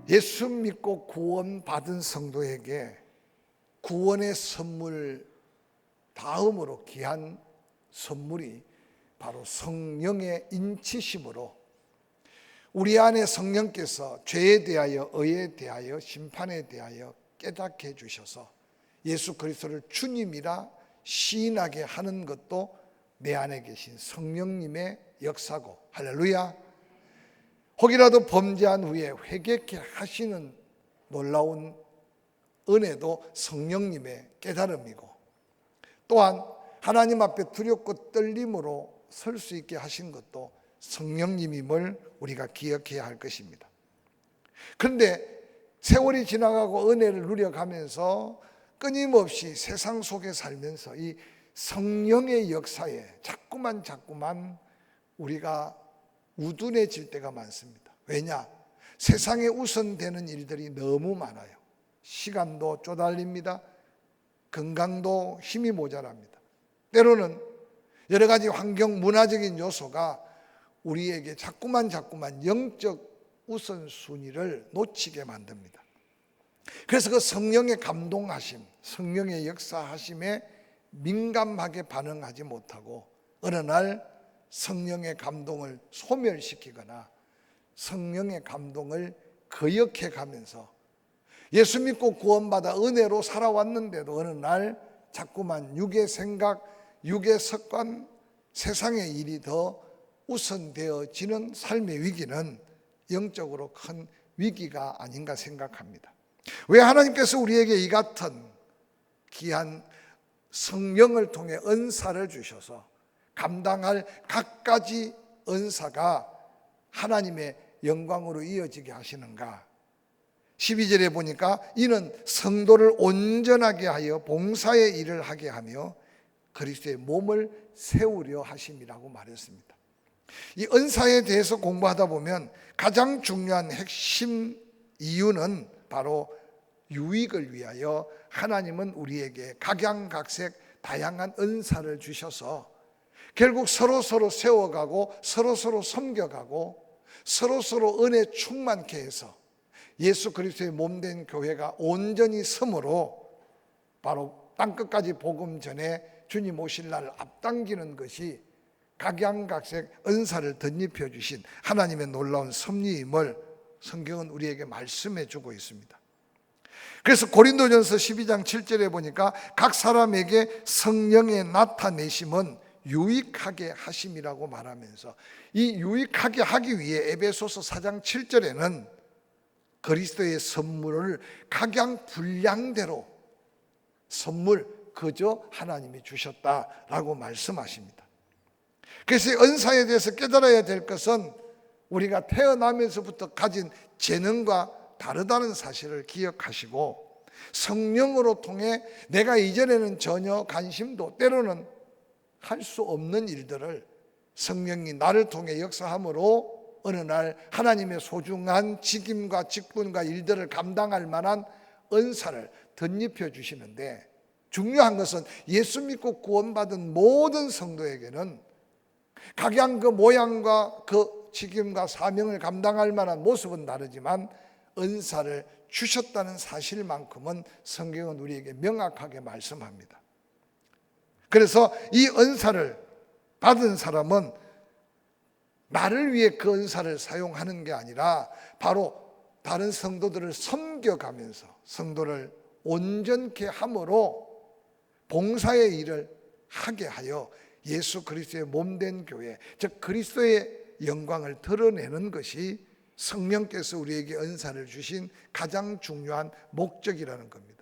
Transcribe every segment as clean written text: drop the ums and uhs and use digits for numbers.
예수 믿고 구원받은 성도에게 구원의 선물 다음으로 귀한 선물이 바로 성령의 인치심으로 우리 안에 성령께서 죄에 대하여, 의에 대하여, 심판에 대하여 깨닫게 해주셔서 예수 그리스도를 주님이라 시인하게 하는 것도 내 안에 계신 성령님의 역사고, 할렐루야. 혹이라도 범죄한 후에 회개케 하시는 놀라운 은혜도 성령님의 깨달음이고, 또한 하나님 앞에 두렵고 떨림으로 설 수 있게 하신 것도 성령님임을 우리가 기억해야 할 것입니다. 그런데 세월이 지나가고 은혜를 누려가면서 끊임없이 세상 속에 살면서 이 성령의 역사에 자꾸만 우리가 우둔해질 때가 많습니다. 왜냐? 세상에 우선되는 일들이 너무 많아요. 시간도 쪼달립니다. 건강도 힘이 모자랍니다. 때로는 여러 가지 환경, 문화적인 요소가 우리에게 자꾸만 영적 우선순위를 놓치게 만듭니다. 그래서 그 성령의 감동하심, 성령의 역사하심에 민감하게 반응하지 못하고 어느 날 성령의 감동을 소멸시키거나 성령의 감동을 거역해 가면서 예수 믿고 구원받아 은혜로 살아왔는데도 어느 날 자꾸만 육의 생각, 육의 습관, 세상의 일이 더 우선되어지는 삶의 위기는 영적으로 큰 위기가 아닌가 생각합니다. 왜 하나님께서 우리에게 이 같은 귀한 성령을 통해 은사를 주셔서 감당할 갖가지 은사가 하나님의 영광으로 이어지게 하시는가? 12절에 보니까 이는 성도를 온전하게 하여 봉사의 일을 하게 하며 그리스도의 몸을 세우려 하심이라고 말했습니다. 이 은사에 대해서 공부하다 보면 가장 중요한 핵심 이유는 바로 유익을 위하여 하나님은 우리에게 각양각색 다양한 은사를 주셔서 결국 서로 세워가고 서로 섬겨가고 서로 은혜 충만케 해서 예수 그리스도의 몸된 교회가 온전히 섬으로 바로 땅끝까지 복음 전에 주님 오실 날을 앞당기는 것이 각양각색 은사를 덧입혀 주신 하나님의 놀라운 섭리임을 성경은 우리에게 말씀해 주고 있습니다. 그래서 고린도전서 12장 7절에 보니까 각 사람에게 성령의 나타내심은 유익하게 하심이라고 말하면서 이 유익하게 하기 위해 에베소서 4장 7절에는 그리스도의 선물을 각양분량대로 선물 그저 하나님이 주셨다라고 말씀하십니다. 그래서 은사에 대해서 깨달아야 될 것은 우리가 태어나면서부터 가진 재능과 다르다는 사실을 기억하시고 성령으로 통해 내가 이전에는 전혀 관심도 때로는 할 수 없는 일들을 성령이 나를 통해 역사함으로 어느 날 하나님의 소중한 직임과 직분과 일들을 감당할 만한 은사를 덧입혀 주시는데, 중요한 것은 예수 믿고 구원받은 모든 성도에게는 각양 그 모양과 그 직임과 사명을 감당할 만한 모습은 다르지만 은사를 주셨다는 사실만큼은 성경은 우리에게 명확하게 말씀합니다. 그래서 이 은사를 받은 사람은 나를 위해 그 은사를 사용하는 게 아니라 바로 다른 성도들을 섬겨가면서 성도를 온전케 함으로 봉사의 일을 하게 하여 예수 그리스도의 몸된 교회, 즉 그리스도의 영광을 드러내는 것이 성령께서 우리에게 은사를 주신 가장 중요한 목적이라는 겁니다.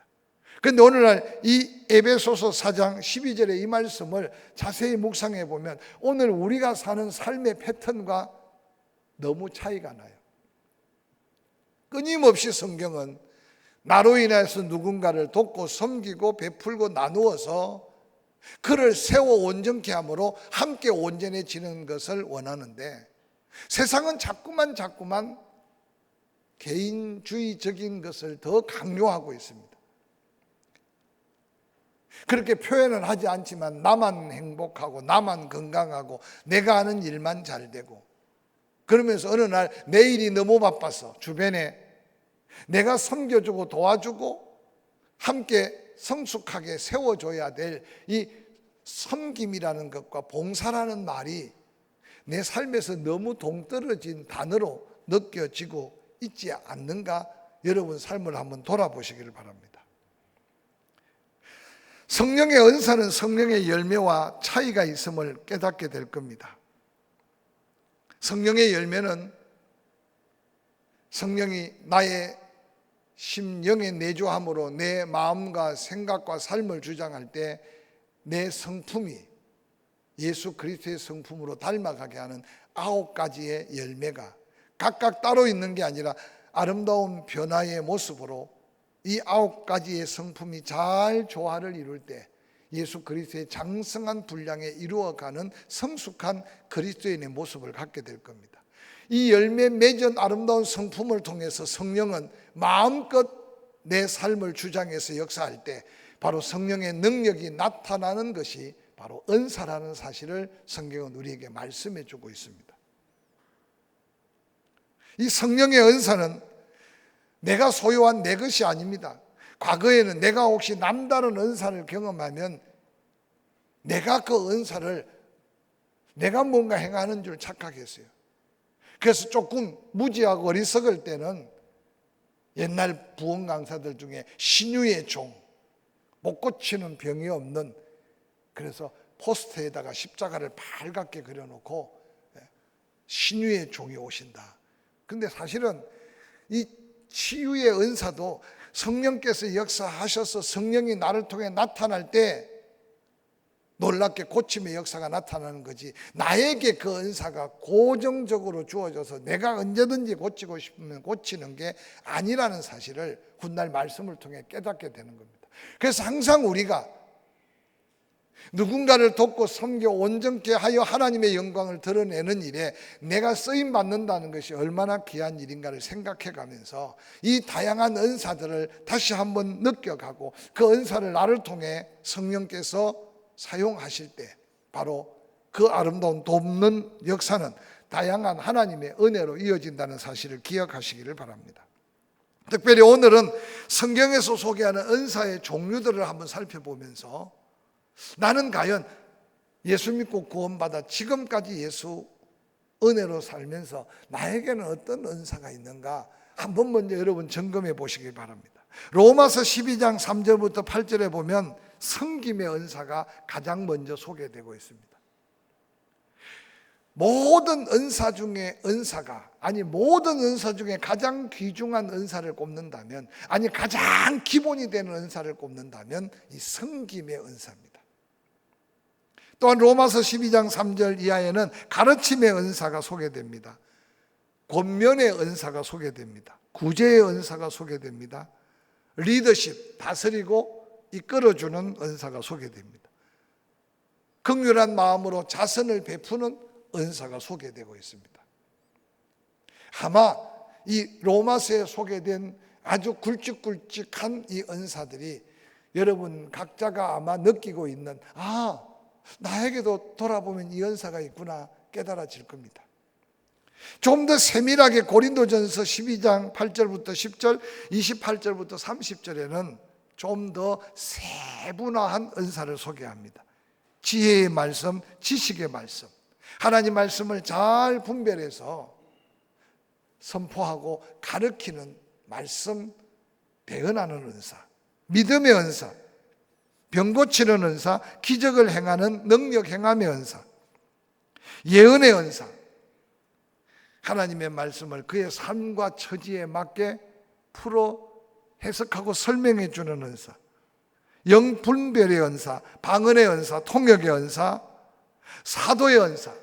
그런데 오늘날 이 에베소서 4장 12절의 이 말씀을 자세히 묵상해 보면 오늘 우리가 사는 삶의 패턴과 너무 차이가 나요. 끊임없이 성경은 나로 인해서 누군가를 돕고 섬기고 베풀고 나누어서 그를 세워 온전케 함으로 함께 온전해지는 것을 원하는데, 세상은 자꾸만 개인주의적인 것을 더 강요하고 있습니다. 그렇게 표현은 하지 않지만 나만 행복하고 나만 건강하고 내가 하는 일만 잘 되고, 그러면서 어느 날 내 일이 너무 바빠서 주변에 내가 섬겨주고 도와주고 함께 성숙하게 세워줘야 될 이 섬김이라는 것과 봉사라는 말이 내 삶에서 너무 동떨어진 단어로 느껴지고 있지 않는가? 여러분 삶을 한번 돌아보시기를 바랍니다. 성령의 은사는 성령의 열매와 차이가 있음을 깨닫게 될 겁니다. 성령의 열매는 성령이 나의 심령에 내주함으로 내 마음과 생각과 삶을 주장할 때 내 성품이 예수 그리스도의 성품으로 닮아가게 하는 9가지의 열매가 각각 따로 있는 게 아니라 아름다운 변화의 모습으로 이 9가지의 성품이 잘 조화를 이룰 때 예수 그리스도의 장성한 분량에 이루어가는 성숙한 그리스도인의 모습을 갖게 될 겁니다. 이 열매 맺은 아름다운 성품을 통해서 성령은 마음껏 내 삶을 주장해서 역사할 때 바로 성령의 능력이 나타나는 것이 바로 은사라는 사실을 성경은 우리에게 말씀해 주고 있습니다. 이 성령의 은사는 내가 소유한 내 것이 아닙니다. 과거에는 내가 혹시 남다른 은사를 경험하면 내가 그 은사를 내가 뭔가 행하는 줄 착각했어요. 그래서 조금 무지하고 어리석을 때는 옛날 부흥 강사들 중에 신유의 종, 못 고치는 병이 없는, 그래서 포스터에다가 십자가를 빨갛게 그려놓고 신유의 종이 오신다. 근데 사실은 이 치유의 은사도 성령께서 역사하셔서 성령이 나를 통해 나타날 때 놀랍게 고침의 역사가 나타나는 거지, 나에게 그 은사가 고정적으로 주어져서 내가 언제든지 고치고 싶으면 고치는 게 아니라는 사실을 훗날 말씀을 통해 깨닫게 되는 겁니다. 그래서 항상 우리가 누군가를 돕고 섬겨 온전케 하여 하나님의 영광을 드러내는 일에 내가 쓰임 받는다는 것이 얼마나 귀한 일인가를 생각해 가면서 이 다양한 은사들을 다시 한번 느껴가고 그 은사를 나를 통해 성령께서 사용하실 때 바로 그 아름다운 돕는 역사는 다양한 하나님의 은혜로 이어진다는 사실을 기억하시기를 바랍니다. 특별히 오늘은 성경에서 소개하는 은사의 종류들을 한번 살펴보면서 나는 과연 예수 믿고 구원받아 지금까지 예수 은혜로 살면서 나에게는 어떤 은사가 있는가 한번 먼저 여러분 점검해 보시기 바랍니다. 로마서 12장 3절부터 8절에 보면 섬김의 은사가 가장 먼저 소개되고 있습니다. 모든 은사 중에 모든 은사 중에 가장 귀중한 은사를 꼽는다면, 가장 기본이 되는 은사를 꼽는다면 이 섬김의 은사입니다. 또한 로마서 12장 3절 이하에는 가르침의 은사가 소개됩니다. 권면의 은사가 소개됩니다. 구제의 은사가 소개됩니다. 리더십, 다스리고 이끌어주는 은사가 소개됩니다. 긍휼한 마음으로 자선을 베푸는 은사가 소개되고 있습니다. 아마 이 로마서에 소개된 아주 굵직굵직한 이 은사들이 여러분 각자가 아마 느끼고 있는 나에게도 돌아보면 이 은사가 있구나 깨달아질 겁니다. 좀 더 세밀하게 고린도전서 12장 8절부터 10절, 28절부터 30절에는 좀 더 세분화한 은사를 소개합니다. 지혜의 말씀, 지식의 말씀, 하나님 말씀을 잘 분별해서 선포하고 가르치는 말씀, 대언하는 은사, 믿음의 은사, 병 고치는 은사, 기적을 행하는 능력 행함의 은사, 예언의 은사, 하나님의 말씀을 그의 삶과 처지에 맞게 풀어 해석하고 설명해 주는 은사, 영분별의 은사, 방언의 은사, 통역의 은사, 사도의 은사,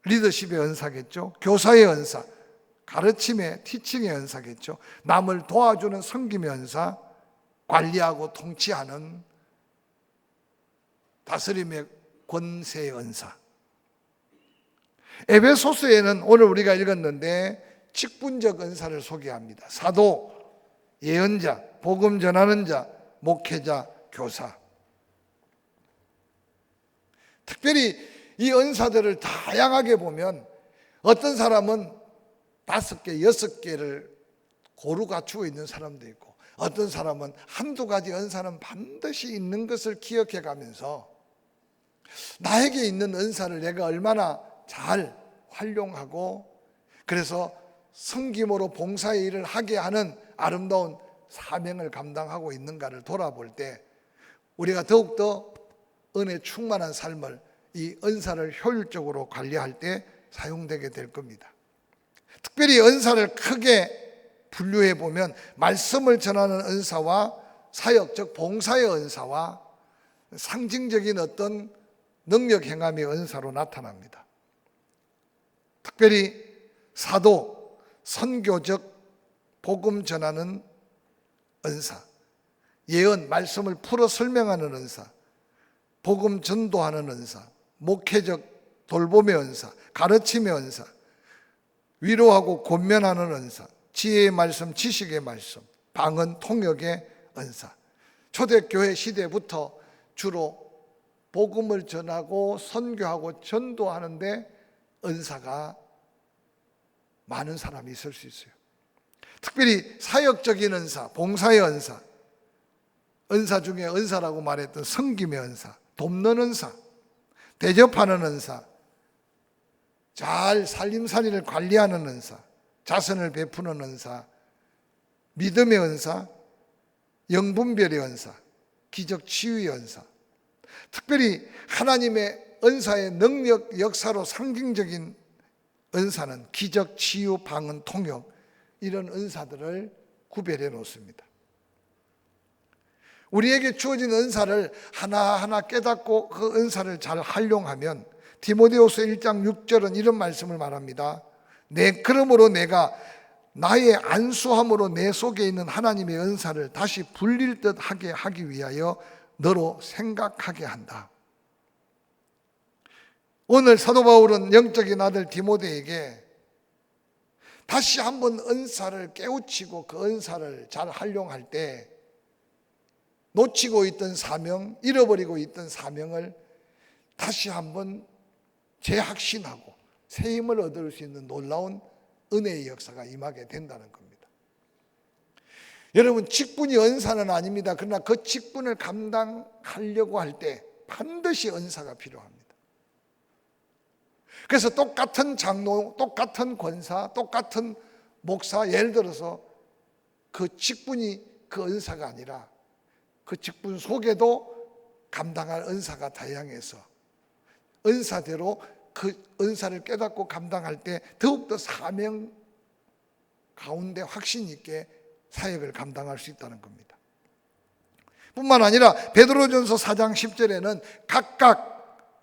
리더십의 은사겠죠. 교사의 은사, 가르침의 티칭의 은사겠죠. 남을 도와주는 섬김의 은사, 관리하고 통치하는 다스림의 권세의 은사. 에베소서에는 오늘 우리가 읽었는데 직분적 은사를 소개합니다. 사도, 예언자, 복음 전하는 자, 목회자, 교사. 특별히 이 은사들을 다양하게 보면 어떤 사람은 5개, 6개를 고루 갖추고 있는 사람도 있고, 어떤 사람은 한두 가지 은사는 반드시 있는 것을 기억해 가면서 나에게 있는 은사를 내가 얼마나 잘 활용하고, 그래서 섬김으로 봉사의 일을 하게 하는 아름다운 사명을 감당하고 있는가를 돌아볼 때 우리가 더욱더 은혜 충만한 삶을, 이 은사를 효율적으로 관리할 때 사용되게 될 겁니다. 특별히 은사를 크게 분류해 보면 말씀을 전하는 은사와 사역, 즉 봉사의 은사와 상징적인 어떤 능력 행함의 은사로 나타납니다. 특별히 사도, 선교적 복음 전하는 은사, 예언, 말씀을 풀어 설명하는 은사, 복음 전도하는 은사, 목회적 돌봄의 은사, 가르침의 은사, 위로하고 권면하는 은사, 지혜의 말씀, 지식의 말씀, 방언, 통역의 은사. 초대교회 시대부터 주로 복음을 전하고 선교하고 전도하는데 은사가 많은 사람이 있을 수 있어요. 특별히 사역적인 은사, 봉사의 은사, 은사 중에 은사라고 말했던 섬김의 은사, 돕는 은사, 대접하는 은사, 잘 살림살이를 관리하는 은사, 자선을 베푸는 은사, 믿음의 은사, 영분별의 은사, 기적 치유의 은사. 특별히 하나님의 은사의 능력, 역사로 상징적인 은사는 기적, 치유, 방언, 통역, 이런 은사들을 구별해 놓습니다. 우리에게 주어진 은사를 하나하나 깨닫고 그 은사를 잘 활용하면, 디모데후서 1장 6절은 이런 말씀을 말합니다. 그러므로 내가 나의 안수함으로 내 속에 있는 하나님의 은사를 다시 불릴 듯 하게 하기 위하여 너로 생각하게 한다. 오늘 사도 바울은 영적인 아들 디모데에게 다시 한번 은사를 깨우치고 그 은사를 잘 활용할 때 놓치고 있던 사명, 잃어버리고 있던 사명을 다시 한번 재확신하고 새 힘을 얻을 수 있는 놀라운 은혜의 역사가 임하게 된다는 겁니다. 여러분, 직분이 은사는 아닙니다. 그러나 그 직분을 감당하려고 할 때 반드시 은사가 필요합니다. 그래서 똑같은 장로, 똑같은 권사, 똑같은 목사, 예를 들어서 그 직분이 그 은사가 아니라 그 직분 속에도 감당할 은사가 다양해서 은사대로 그 은사를 깨닫고 감당할 때 더욱더 사명 가운데 확신 있게 사역을 감당할 수 있다는 겁니다. 뿐만 아니라 베드로전서 4장 10절에는 각각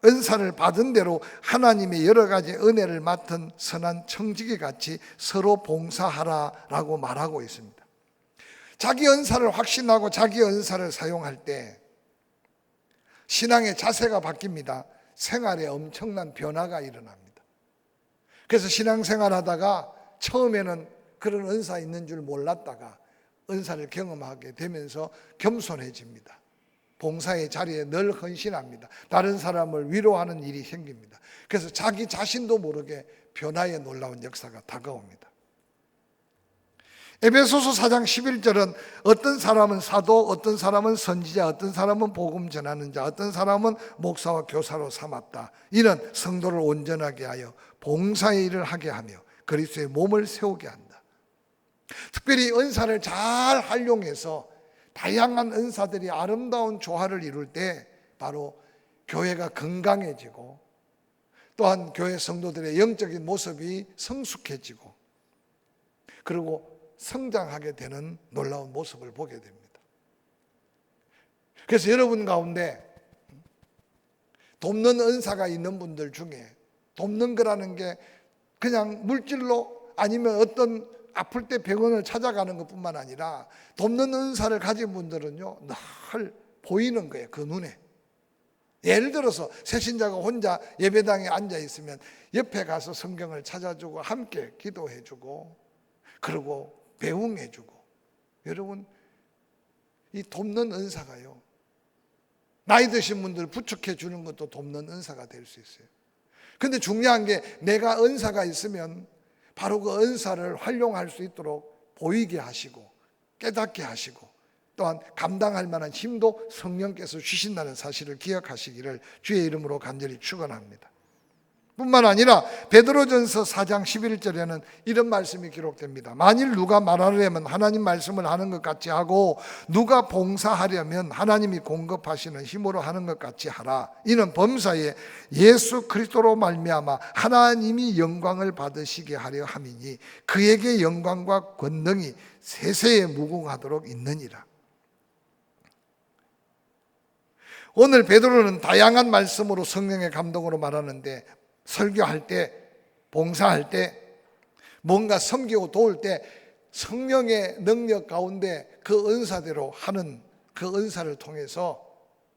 은사를 받은 대로 하나님의 여러 가지 은혜를 맡은 선한 청지기 같이 서로 봉사하라라고 말하고 있습니다. 자기 은사를 확신하고 자기 은사를 사용할 때 신앙의 자세가 바뀝니다. 생활에 엄청난 변화가 일어납니다. 그래서 신앙생활 하다가 처음에는 그런 은사 있는 줄 몰랐다가 은사를 경험하게 되면서 겸손해집니다. 봉사의 자리에 늘 헌신합니다. 다른 사람을 위로하는 일이 생깁니다. 그래서 자기 자신도 모르게 변화의 놀라운 역사가 다가옵니다. 에베소서 4장 11절은 어떤 사람은 사도, 어떤 사람은 선지자, 어떤 사람은 복음 전하는 자, 어떤 사람은 목사와 교사로 삼았다. 이는 성도를 온전하게 하여 봉사의 일을 하게 하며 그리스도의 몸을 세우게 한다. 특별히 은사를 잘 활용해서 다양한 은사들이 아름다운 조화를 이룰 때 바로 교회가 건강해지고 또한 교회 성도들의 영적인 모습이 성숙해지고 그리고 성장하게 되는 놀라운 모습을 보게 됩니다. 그래서 여러분 가운데 돕는 은사가 있는 분들 중에 돕는 거라는 게 그냥 물질로 아니면 어떤 아플 때 병원을 찾아가는 것뿐만 아니라 돕는 은사를 가진 분들은요 늘 보이는 거예요. 그 눈에. 예를 들어서 새신자가 혼자 예배당에 앉아 있으면 옆에 가서 성경을 찾아주고 함께 기도해주고 그리고 배웅해주고. 여러분, 이 돕는 은사가요 나이 드신 분들 부축해 주는 것도 돕는 은사가 될 수 있어요. 근데 중요한 게 내가 은사가 있으면 바로 그 은사를 활용할 수 있도록 보이게 하시고 깨닫게 하시고 또한 감당할 만한 힘도 성령께서 주신다는 사실을 기억하시기를 주의 이름으로 간절히 축원합니다. 뿐만 아니라 베드로전서 4장 11절에는 이런 말씀이 기록됩니다. 만일 누가 말하려면 하나님 말씀을 하는 것 같이 하고 누가 봉사하려면 하나님이 공급하시는 힘으로 하는 것 같이 하라. 이는 범사에 예수 그리스도로 말미암아 하나님이 영광을 받으시게 하려 함이니 그에게 영광과 권능이 세세에 무궁하도록 있느니라. 오늘 베드로는 다양한 말씀으로 성령의 감동으로 말하는데 설교할 때, 봉사할 때, 뭔가 섬기고 도울 때 성령의 능력 가운데 그 은사대로 하는 그 은사를 통해서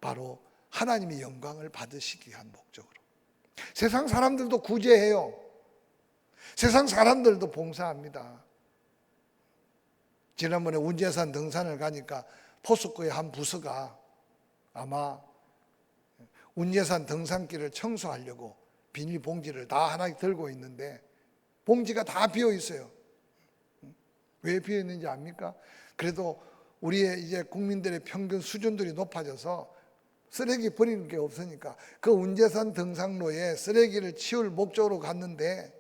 바로 하나님이 영광을 받으시기 위한 목적으로. 세상 사람들도 구제해요. 세상 사람들도 봉사합니다. 지난번에 운제산 등산을 가니까 포스코의 한 부서가 아마 운제산 등산길을 청소하려고 비닐봉지를 다 하나 들고 있는데 봉지가 다 비어 있어요. 왜 비어 있는지 압니까? 그래도 우리의 이제 국민들의 평균 수준들이 높아져서 쓰레기 버리는 게 없으니까 그 운제산 등산로에 쓰레기를 치울 목적으로 갔는데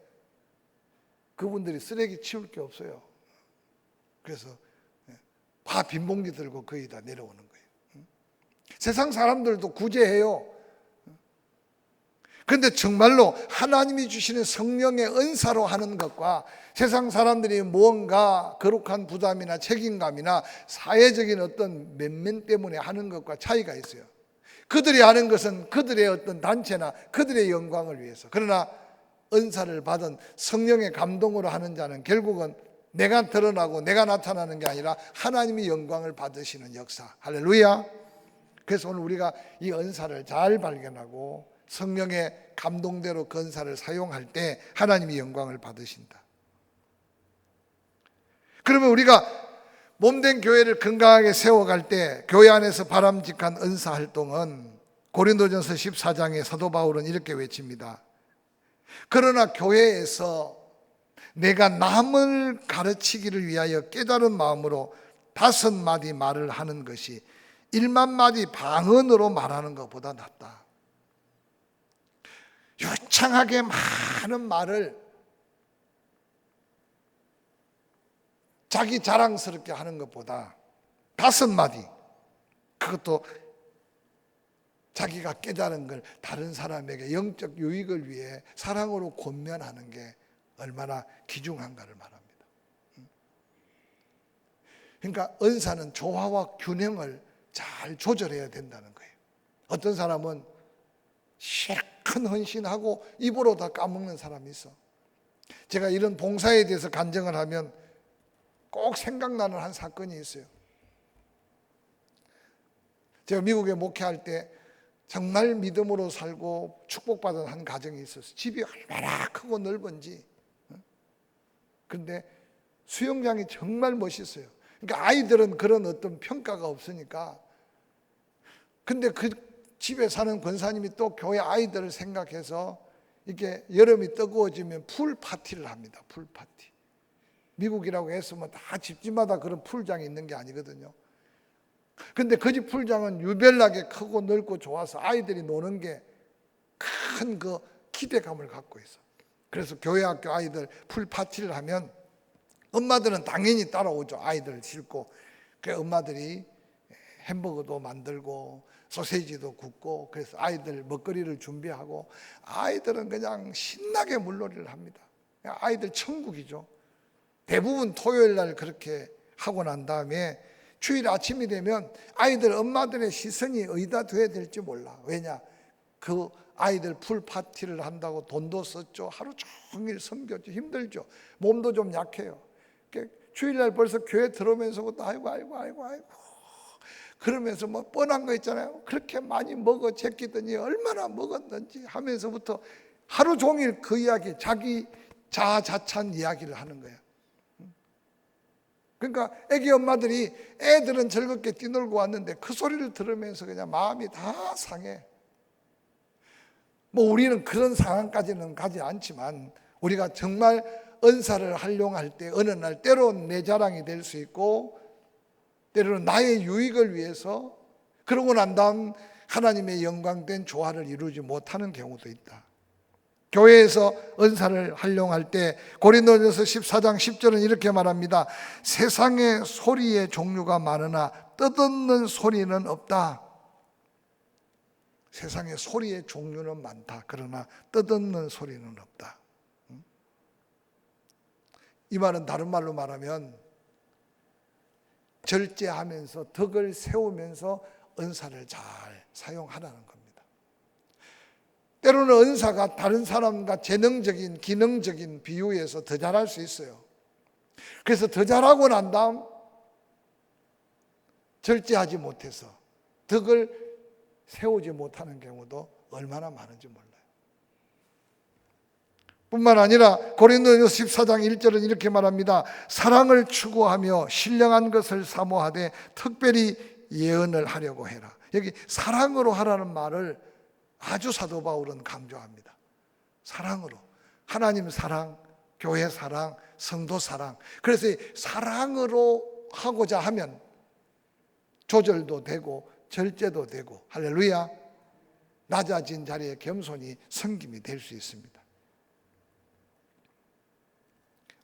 그분들이 쓰레기 치울 게 없어요. 그래서 다 빈 봉지 들고 거의 다 내려오는 거예요. 세상 사람들도 구제해요. 그런데 정말로 하나님이 주시는 성령의 은사로 하는 것과 세상 사람들이 무언가 거룩한 부담이나 책임감이나 사회적인 어떤 면면 때문에 하는 것과 차이가 있어요. 그들이 하는 것은 그들의 어떤 단체나 그들의 영광을 위해서. 그러나 은사를 받은 성령의 감동으로 하는 자는 결국은 내가 드러나고 내가 나타나는 게 아니라 하나님이 영광을 받으시는 역사. 할렐루야. 그래서 오늘 우리가 이 은사를 잘 발견하고 성령의 감동대로 그 은사를 사용할 때 하나님이 영광을 받으신다. 그러면 우리가 몸된 교회를 건강하게 세워갈 때 교회 안에서 바람직한 은사 활동은 고린도전서 14장에 사도 바울은 이렇게 외칩니다. 그러나 교회에서 내가 남을 가르치기를 위하여 깨달은 마음으로 5마디 말을 하는 것이 1만마디 방언으로 말하는 것보다 낫다. 유창하게 많은 말을 자기 자랑스럽게 하는 것보다 5마디, 그것도 자기가 깨달은 걸 다른 사람에게 영적 유익을 위해 사랑으로 권면하는 게 얼마나 귀중한가를 말합니다. 그러니까 은사는 조화와 균형을 잘 조절해야 된다는 거예요. 어떤 사람은 큰 헌신하고 입으로 다 까먹는 사람이 있어. 제가 이런 봉사에 대해서 간증을 하면 꼭 생각나는 한 사건이 있어요. 제가 미국에 목회할 때 정말 믿음으로 살고 축복받은 한 가정이 있었어요. 집이 얼마나 크고 넓은지. 그런데 수영장이 정말 멋있어요. 그러니까 아이들은 그런 어떤 평가가 없으니까. 근데 그 집에 사는 권사님이 또 교회 아이들을 생각해서 이렇게 여름이 뜨거워지면 풀 파티를 합니다. 풀 파티. 미국이라고 했으면 다 집집마다 그런 풀장이 있는 게 아니거든요. 근데 그 집 풀장은 유별나게 크고 넓고 좋아서 아이들이 노는 게 큰 그 기대감을 갖고 있어. 그래서 교회 학교 아이들 풀 파티를 하면 엄마들은 당연히 따라오죠. 아이들을 싣고. 그래서 엄마들이 햄버거도 만들고 소세지도 굽고, 그래서 아이들 먹거리를 준비하고 아이들은 그냥 신나게 물놀이를 합니다. 아이들 천국이죠. 대부분 토요일 날 그렇게 하고 난 다음에 주일 아침이 되면 아이들 엄마들의 시선이 어디다 둬야 될지 몰라. 왜냐? 그 아이들 풀 파티를 한다고 돈도 썼죠. 하루 종일 섬겼죠. 힘들죠. 몸도 좀 약해요. 주일날 벌써 교회 들어오면서부터 아이고 그러면서 뭐 뻔한 거 있잖아요. 그렇게 많이 먹어 제끼더니 얼마나 먹었는지 하면서부터 하루 종일 그 이야기, 자기 자아자찬 이야기를 하는 거예요. 그러니까 애기 엄마들이 애들은 즐겁게 뛰놀고 왔는데 그 소리를 들으면서 그냥 마음이 다 상해. 뭐 우리는 그런 상황까지는 가지 않지만 우리가 정말 은사를 활용할 때 어느 날 때로는 내 자랑이 될 수 있고 때로는 나의 유익을 위해서 그러고 난 다음 하나님의 영광된 조화를 이루지 못하는 경우도 있다. 교회에서 은사를 활용할 때 고린도전서 14장 10절은 이렇게 말합니다. 세상에 소리의 종류가 많으나 뜻없는 소리는 없다. 세상에 소리의 종류는 많다. 그러나 뜻없는 소리는 없다. 이 말은 다른 말로 말하면 절제하면서 덕을 세우면서 은사를 잘 사용하라는 겁니다. 때로는 은사가 다른 사람과 재능적인 기능적인 비유에서 더 잘할 수 있어요. 그래서 더 잘하고 난 다음 절제하지 못해서 덕을 세우지 못하는 경우도 얼마나 많은지 몰라요. 뿐만 아니라 고린도전서 14장 1절은 이렇게 말합니다. 사랑을 추구하며 신령한 것을 사모하되 특별히 예언을 하려고 해라. 여기 사랑으로 하라는 말을 아주 사도 바울은 강조합니다. 사랑으로. 하나님 사랑, 교회 사랑, 성도 사랑. 그래서 사랑으로 하고자 하면 조절도 되고 절제도 되고 할렐루야. 낮아진 자리에 겸손히 섬김이 될 수 있습니다.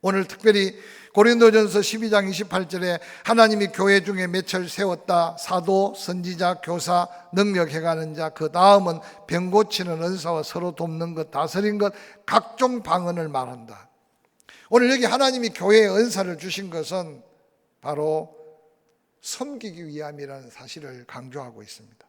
오늘 특별히 고린도전서 12장 28절에 하나님이 교회 중에 몇을 세웠다. 사도, 선지자, 교사, 능력해가는 자, 그 다음은 병 고치는 은사와 서로 돕는 것, 다스린 것, 각종 방언을 말한다. 오늘 여기 하나님이 교회에 은사를 주신 것은 바로 섬기기 위함이라는 사실을 강조하고 있습니다.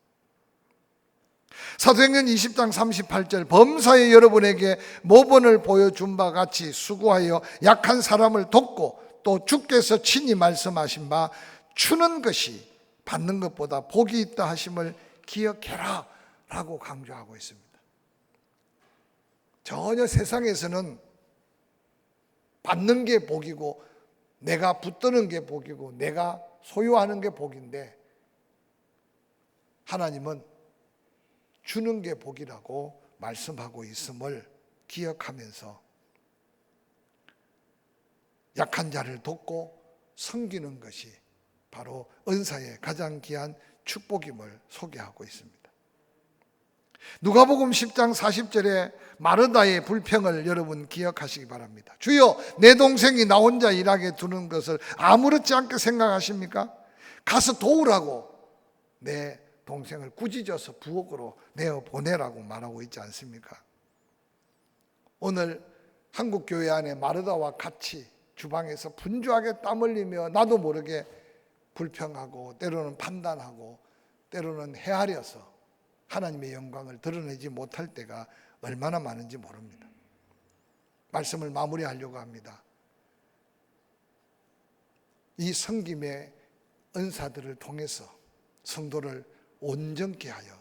사도행전 20장 38절 범사에 여러분에게 모본을 보여준 바 같이 수고하여 약한 사람을 돕고 또 주께서 친히 말씀하신 바 주는 것이 받는 것보다 복이 있다 하심을 기억해라 라고 강조하고 있습니다. 전혀 세상에서는 받는 게 복이고 내가 붙드는 게 복이고 내가 소유하는 게 복인데 하나님은 주는 게 복이라고 말씀하고 있음을 기억하면서 약한 자를 돕고 섬기는 것이 바로 은사의 가장 귀한 축복임을 소개하고 있습니다. 누가복음 10장 40절에 마르다의 불평을 여러분 기억하시기 바랍니다. 주여, 내 동생이 나 혼자 일하게 두는 것을 아무렇지 않게 생각하십니까? 가서 도우라고 내 동생을 꾸짖어서 부엌으로 내어 보내라고 말하고 있지 않습니까? 오늘 한국 교회 안에 마르다와 같이 주방에서 분주하게 땀 흘리며 나도 모르게 불평하고 때로는 판단하고 때로는 헤아려서 하나님의 영광을 드러내지 못할 때가 얼마나 많은지 모릅니다. 말씀을 마무리하려고 합니다. 이 섬김의 은사들을 통해서 성도를 온전케 하여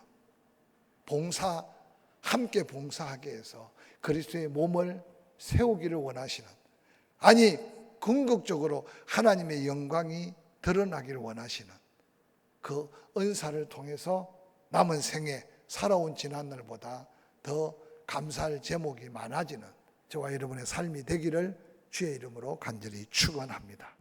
함께 봉사하게 해서 그리스도의 몸을 세우기를 원하시는, 아니 궁극적으로 하나님의 영광이 드러나기를 원하시는 그 은사를 통해서 남은 생에 살아온 지난날보다 더 감사할 제목이 많아지는 저와 여러분의 삶이 되기를 주의 이름으로 간절히 축원합니다.